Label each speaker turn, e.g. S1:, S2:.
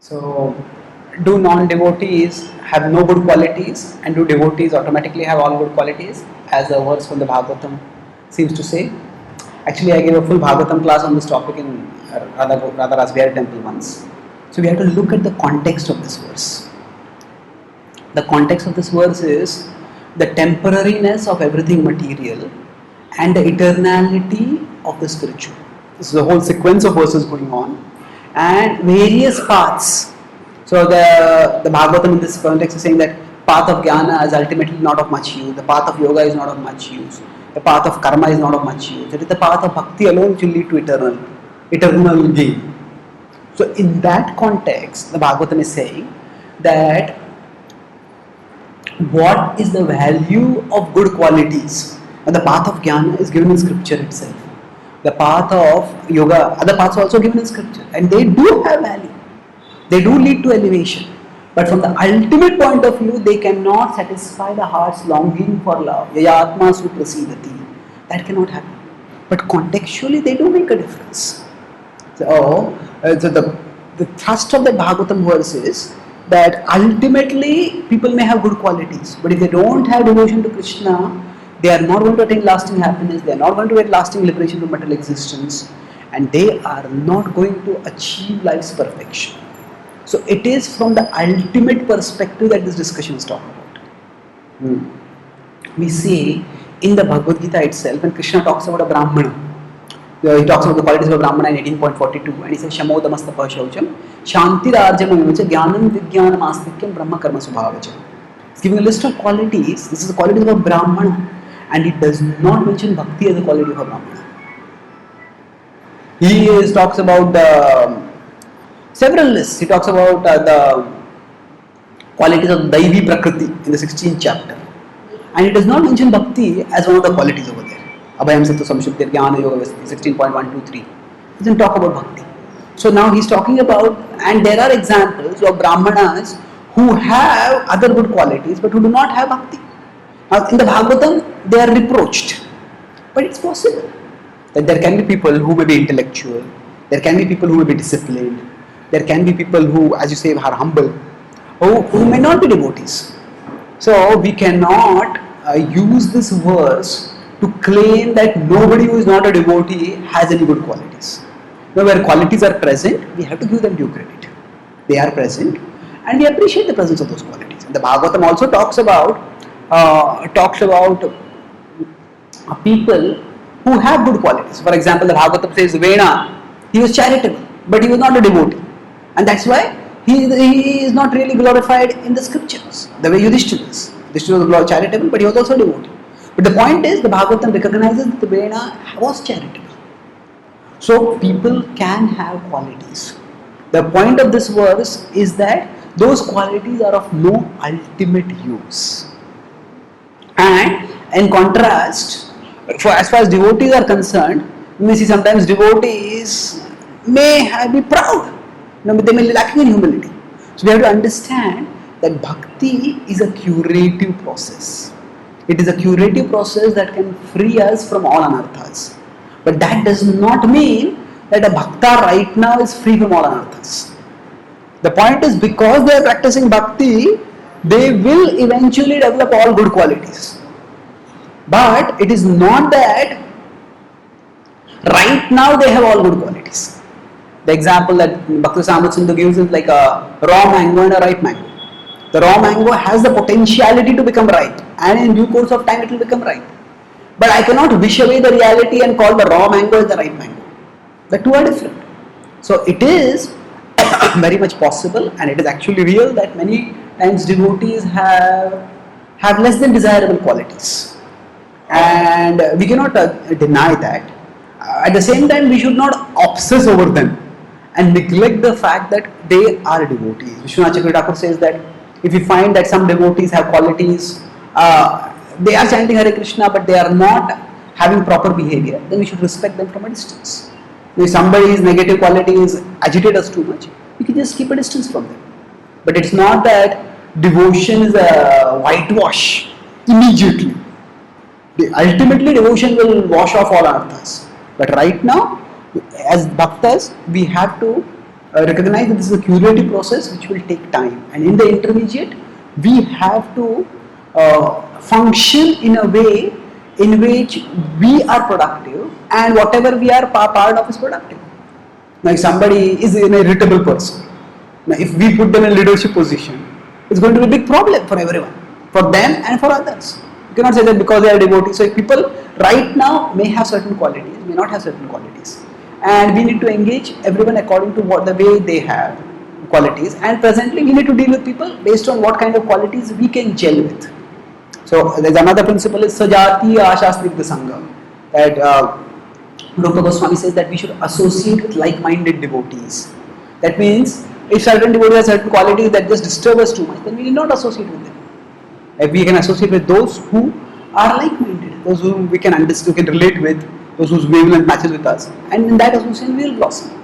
S1: So, do non-devotees have no good qualities, and do devotees automatically have all good qualities, as the verse from the Bhagavatam seems to say? Actually, I gave a full Bhagavatam class on this topic in Radha Rasbihari temple once. So we have to look at the context of this verse. The context of this verse is the temporariness of everything material and the eternality of the spiritual. This is a whole sequence of verses going on, and various paths. So the Bhagavatam in this context is saying that path of jnana is ultimately not of much use, the path of yoga is not of much use, the path of karma is not of much use. It is the path of bhakti alone which will lead to eternal gain. So in that context, the Bhagavatam is saying that what is the value of good qualities? And the path of jnana is given in scripture itself. The path of yoga, other paths are also given in scripture, and they do have value. They do lead to elevation. But from the ultimate point of view, they cannot satisfy the heart's longing for love. Yayatma suprasidati. That cannot happen. But contextually, they do make a difference. So the thrust of the Bhagavatam verse is that ultimately people may have good qualities, but if they don't have devotion to Krishna, they are not going to attain lasting happiness, they are not going to get lasting liberation from material existence, and they are not going to achieve life's perfection. So it is from the ultimate perspective that this discussion is talking about. We see in the Bhagavad-gita itself, when Krishna talks about a Brahmana, he talks about the qualities of a Brahmana in 18.42, and he says, Shamodamastapa shaucham, Shantirarjamamacha, Jnanam Vijnanam Astikyam, Brahma Karma Subhavacha. He's giving a list of qualities. This is the qualities of a Brahmana, and it does not mention bhakti as a quality of a Brahmana. He talks about several lists. He talks about the qualities of Daivi Prakriti in the 16th chapter, and he does not mention bhakti as one of the qualities over there. Abhayam Sattva Samshuddhir Jnana Yoga 16.123. He doesn't talk about bhakti. So now he's talking about, and there are examples of Brahmanas who have other good qualities but who do not have bhakti. Now in the Bhagavatam they are reproached, but it's possible that there can be people who may be intellectual, there can be people who may be disciplined, there can be people who, as you say, are humble, who may not be devotees. So we cannot use this verse to claim that nobody who is not a devotee has any good qualities. Now where qualities are present, we have to give them due credit. They are present, and we appreciate the presence of those qualities. And the Bhagavatam also talks about people who have good qualities. For example, the Bhagavatam says Vena, he was charitable, but he was not a devotee, and that's why he is not really glorified in the scriptures the way Yudhishthira is. Yudhishthira was charitable, but he was also a devotee. But the point is, the Bhagavatam recognizes that the Vena was charitable. So people can have qualities. The point of this verse is that those qualities are of no ultimate use. And in contrast, as far as devotees are concerned, you may see sometimes devotees may be proud. They may be lacking in humility. So we have to understand that bhakti is a curative process. It is a curative process that can free us from all anarthas. But that does not mean that a bhakta right now is free from all anarthas. The point is, because they are practicing bhakti, they will eventually develop all good qualities. But it is not that right now they have all good qualities. The example that Bhakti Samrat Sindhu gives is like a raw mango and a ripe mango. The raw mango has the potentiality to become ripe, and in due course of time it will become ripe. But I cannot wish away the reality and call the raw mango as the ripe mango. The two are different. So it is very much possible, and it is actually real, that many times devotees have less than desirable qualities, and we cannot deny that. At the same time, we should not obsess over them and neglect the fact that they are devotees. Vishwanath Chakravarti Thakur says that if we find that some devotees have qualities, they are chanting Hare Krishna but they are not having proper behavior, then we should respect them from a distance. If somebody's negative qualities agitate us too much, we can just keep a distance from them. But it's not that devotion is a whitewash immediately. Ultimately, devotion will wash off all anarthas. But right now, as bhaktas, we have to recognize that this is a curative process which will take time, and in the intermediate we have to function in a way in which we are productive and whatever we are part of is productive. Now if somebody is an irritable person, now if we put them in leadership position, it's going to be a big problem for everyone, for them and for others. You cannot say that because they are devotees. So if people right now may have certain qualities, may not have certain qualities, and we need to engage everyone according to what the way they have qualities, and presently we need to deal with people based on what kind of qualities we can gel with. So there's another principle is Sajatiya Shastric Sangha, that Rupa Goswami says that we should associate with like-minded devotees. That means if certain devotees have certain qualities that just disturb us too much, then we need not associate with them. If we can associate with those who are like-minded, those whom we can understand, we can relate with, those whose wavelength matches with us, and in that association we will blossom.